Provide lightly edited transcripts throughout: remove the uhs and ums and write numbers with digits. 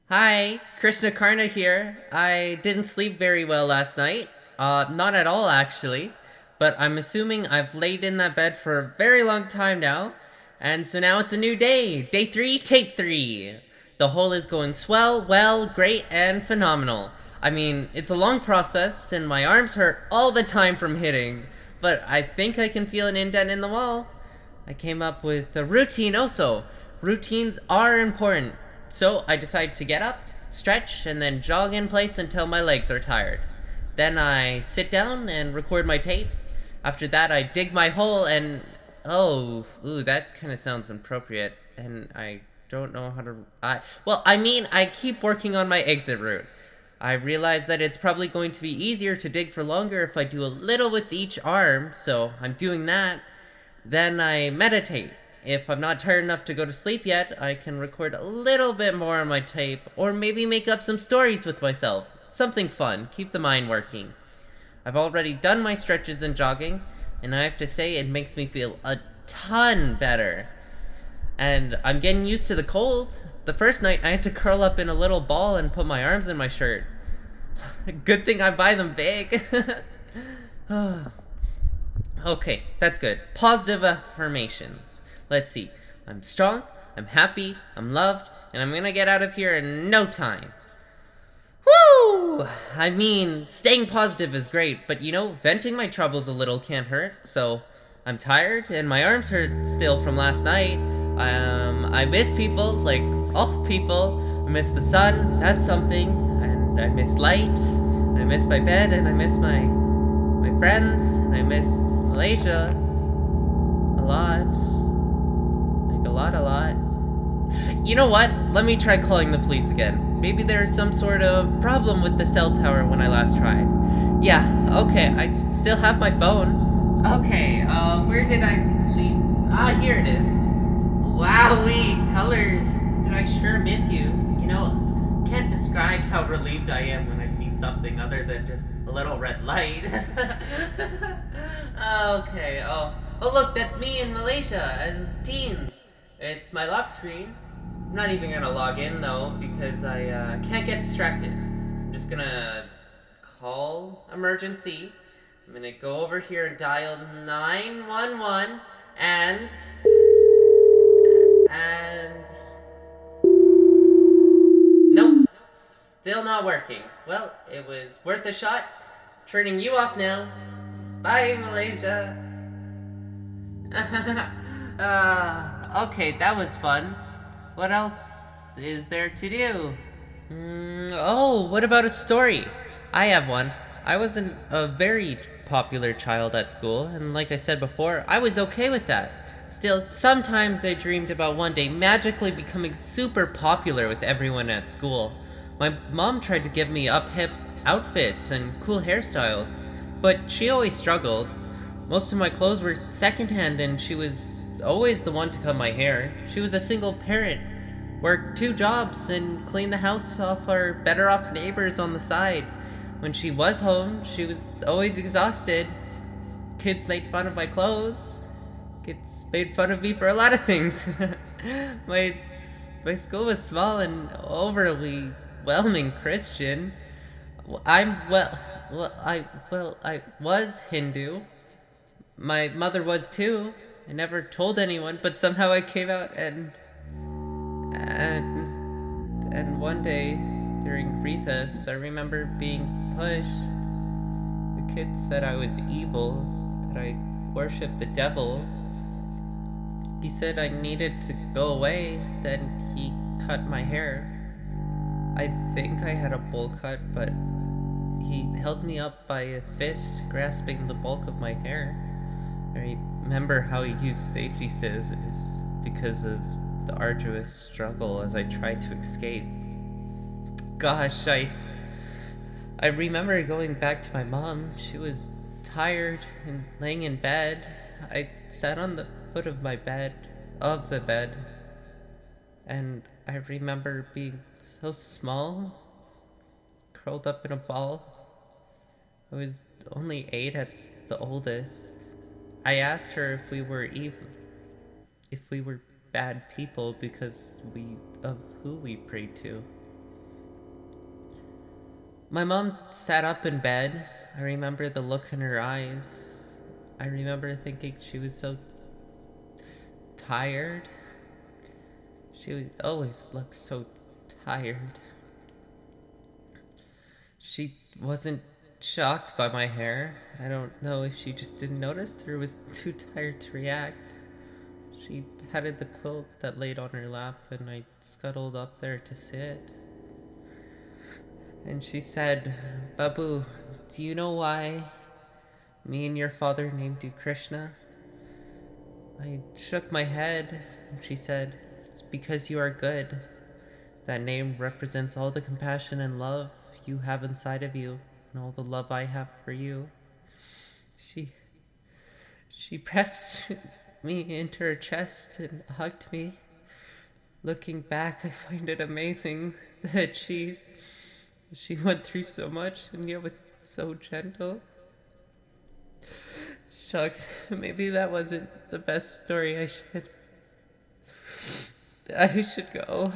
Hi, Krishna Karna here. I didn't sleep very well last night. Not at all, actually. But I'm assuming I've laid in that bed for a very long time now. And so now it's a new day. Day 3, take 3. The whole is going swell, well, great, and phenomenal. I mean, it's a long process, and my arms hurt all the time from hitting. But I think I can feel an indent in the wall. I came up with a routine also. Routines are important. So I decide to get up, stretch, and then jog in place until my legs are tired. Then I sit down and record my tape. After that, I dig my hole and. Oh, ooh, that kind of sounds inappropriate. And I don't know how to. I keep working on my exit route. I realize that it's probably going to be easier to dig for longer if I do a little with each arm, so I'm doing that. Then I meditate. If I'm not tired enough to go to sleep yet, I can record a little bit more on my tape, or maybe make up some stories with myself. Something fun, keep the mind working. I've already done my stretches and jogging, and I have to say it makes me feel a ton better. And I'm getting used to the cold. The first night I had to curl up in a little ball and put my arms in my shirt. Good thing I buy them big. Okay, that's good. Positive affirmations. Let's see. I'm strong, I'm happy, I'm loved, and I'm gonna get out of here in no time. Woo! I mean, staying positive is great, but venting my troubles a little can't hurt, so I'm tired, and my arms hurt still from last night. I miss people, like all people. I miss the sun, that's something, and I miss light, I miss my bed, and I miss my friends, and I miss Malaysia a lot. Like a lot. You know what? Let me try calling the police again. Maybe there's some sort of problem with the cell tower when I last tried. Yeah, okay, I still have my phone. Okay, where did I leave? Ah, here it is. Wowee, colors. Did I sure miss you? Can't describe how relieved I am when I see something other than just a little red light. Okay, oh look, that's me in Malaysia as teens. It's my lock screen. I'm not even gonna log in though because I can't get distracted. I'm just gonna call emergency. I'm gonna go over here and dial 911 and nope, still not working. Well, it was worth a shot. Turning you off now. Bye, Malaysia. Okay, that was fun. What else is there to do? Oh, what about a story? I have one. I wasn't a very popular child at school, and like I said before, I was okay with that. Still, sometimes I dreamed about one day magically becoming super popular with everyone at school. My mom tried to give me up hip outfits and cool hairstyles, but she always struggled. Most of my clothes were secondhand, and she was always the one to cut my hair. She was a single parent, worked 2 jobs, and cleaned the house off our better off neighbors on the side. When she was home, she was always exhausted. Kids made fun of my clothes. Kids made fun of me for a lot of things. my my school was small and overly whelming Christian. I'm I was Hindu. My mother was too. I never told anyone, but somehow I came out and one day during recess, I remember being pushed. The kid said I was evil, that I worshipped the devil. He said I needed to go away, then he cut my hair. I think I had a bowl cut, but he held me up by a fist, grasping the bulk of my hair. I remember how he used safety scissors because of the arduous struggle as I tried to escape. Gosh, I remember going back to my mom. She was tired and laying in bed. I sat on the foot of the bed, and I remember being so small, curled up in a ball. I was only 8 at the oldest. I asked her if we were evil, if we were bad people because of who we prayed to. My mom sat up in bed. I remember the look in her eyes. I remember thinking she was so tired. She would always look so tired. She wasn't shocked by my hair. I don't know if she just didn't notice or was too tired to react. She patted the quilt that laid on her lap, and I scuttled up there to sit. And she said, "Babu, do you know why me and your father named you Krishna?" I shook my head, and she said, "It's because you are good. That name represents all the compassion and love you have inside of you, and all the love I have for you." She she pressed me into her chest and hugged me. Looking back, I find it amazing that she went through so much and yet was so gentle. Shucks, maybe that wasn't the best story. I should go.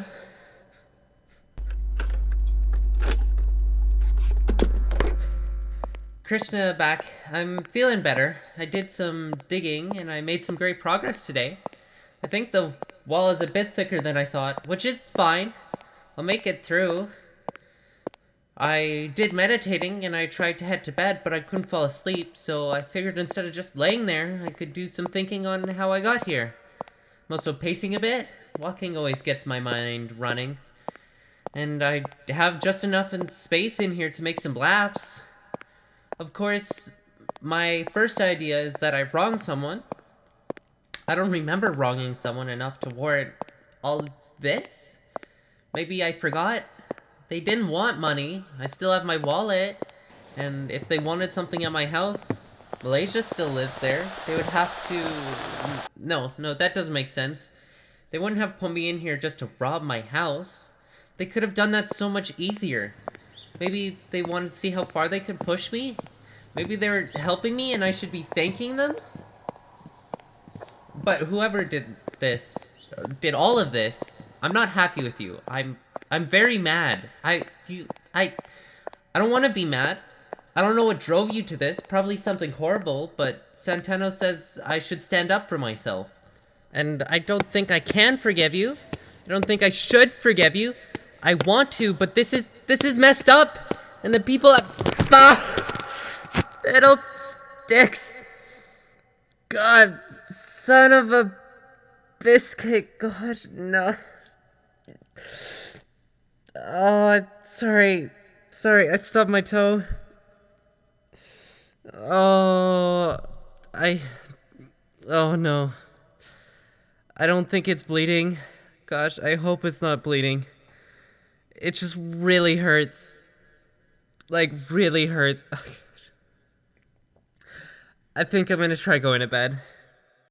Krishna back. I'm feeling better. I did some digging and I made some great progress today. I think the wall is a bit thicker than I thought, which is fine. I'll make it through. I did meditating and I tried to head to bed, but I couldn't fall asleep, so I figured instead of just laying there, I could do some thinking on how I got here. I'm also pacing a bit. Walking always gets my mind running. And I have just enough space in here to make some laps. Of course, my first idea is that I wronged someone. I don't remember wronging someone enough to warrant all this. Maybe I forgot. They didn't want money. I still have my wallet. And if they wanted something at my house, Malaysia still lives there. They would have to... No, that doesn't make sense. They wouldn't have put me in here just to rob my house. They could have done that so much easier. Maybe they wanted to see how far they could push me? Maybe they were helping me and I should be thanking them? But whoever did this, did all of this, I'm not happy with you. I'm very mad. I don't want to be mad. I don't know what drove you to this. Probably something horrible, but Santano says I should stand up for myself. And I don't think I can forgive you. I don't think I should forgive you. I want to, but this is messed up. And the people little sticks. God, son of a biscuit. Gosh, no. Oh, sorry. I stubbed my toe. Oh no. I don't think it's bleeding. Gosh, I hope it's not bleeding. It just really hurts. Like, really hurts. I think I'm gonna try going to bed.